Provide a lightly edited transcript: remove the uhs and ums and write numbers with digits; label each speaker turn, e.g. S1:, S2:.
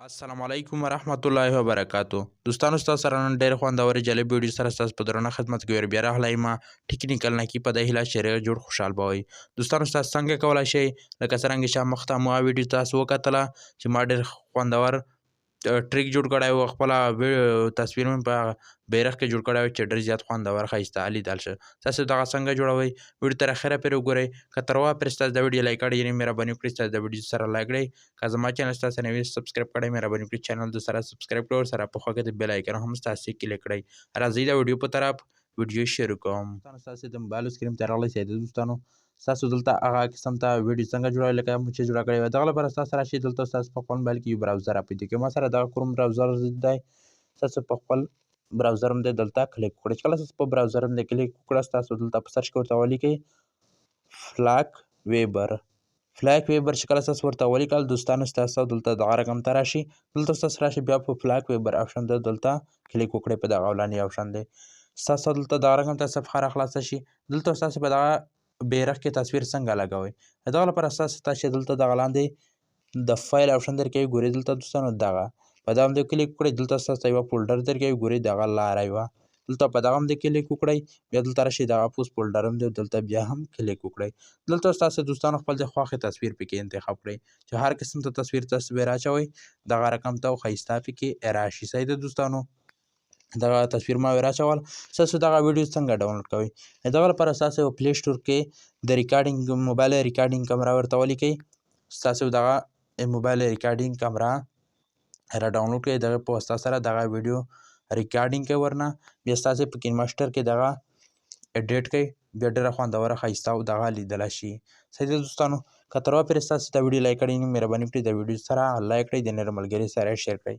S1: السلام علیکم ورحمت الله وبرکاتو دوستانو ستاسو سره نن ډېر خوندورې جالب ویډیو سره ستاسو په درنه خدمت کې ور بیا راغلی یم ټیکنیکل نکی په د هیله شریعه جوړ خوشحال به وئ دوستانو ستاسو څنګه کولی شئ لکه څرنګه چې مخته مو ویډیو تاسو وکتله چې ما ډېر خوندور ټریک جوړ کړی و خپله تصویر مې په بیرغ کې جوړ کړی و چې ډېر زیات خوندور ښایسته لیدل شه تاسو دغه څنګه جوړوئ ویډیو تر اخره پورې وګورئ که تر واه پورې ستاسو د ویډیو لایک کړی یعنې مهرباني وکړئ ستاسو د ویډیو سره لایک کړئ که زما چینل ستاسو نوی سبسکرایب کړی مهرباني وکړئ چینل د سره سبسکرایب کړئ ورسره په خوا کې د بیل آیکن هم ستاسو کلیک کړئ راځئ د ویډیو په طرف ویډیو شروع کوم ستاسو د موبایل سکرین ته راغلی سئ دوستانو ستاسو دلته هغه قسم ته ویډیو څنګه جوړوئ لکه موږ چې جوړه کړې وه دغه لپاره ستاسو راشئ دلته ستاسو په خپل موبایل کې یو براوزر راپیدا کړئ ما سره دغه کروم براوزر دی ستاسو په خپل براوزر باندې دلته کلیک وکړئ چې کله ستاسو په براوزر باندې کلیک وکړه ستاسو دلته په سرچ کې ورته ولیکئ فلاک ویبر چې کله ستاسو ورته ولیکل دوستانو ستاسو دلته دغه رقم ته راشي دلته ستاسو راشي بیا په فلاک ویبر آپشن ته دلته کلیک وکړئ په دغه اولاني آپشن دی ستاسو دلته دغه رقم ته صفحه راخلاصه شي دلته ستاسو په دغه بیرغ کې تصویر څنګه لګوئ دغه لپاره ستاسو ته چې دلته دغه لاندې د فایل آپشن درکوي ګورئ دلته دوستانو دغه په دغه باندې کلیک وکړئ دلته ستاسو یوه فولډر درکوي ګورئ دغه لاره یوه دلته په دغه باندې کلیک وکړئ بیا دلته راشئ دغه پوس فولډر هم دی دلته بیا هم کلیک وکړئ دلته ستاسو دوستانو خپل د خوښې تصویر پکې انتخاب کړئ چې هر قسم ته تصویر تاسو پرې راچوئ دغه رقم ته ښایسته پکې راشي صحیح ده دوستانو دغه تصویر ما راچول ستاسو دغه ویډیو څنګه ډاونلوډ کوئ دغه لپاره ستاسو پلی سټور کې د ریکارډینګ موبایل ریکارډینګ کمره ورته ولیکئ ستاسو دغه موبایل ریکارډینګ کمره را ډاونلوډ کړئ دغه په واسطه سره دغه ویډیو ریکارډینګ کوي ورنه بیا ستاسو په کین ماسټر کې دغه اډیټ کوئ بیا ډېره خوندوره ښایسته او دغه لیدلی شي صحیح ده دوستانو که تر اوسه پورې ستاسو دا ویډیو لایک کړی نو مهرباني وکړئ د ویډیو سره لایک کړئ د نورو ملګري سره شیر کړئ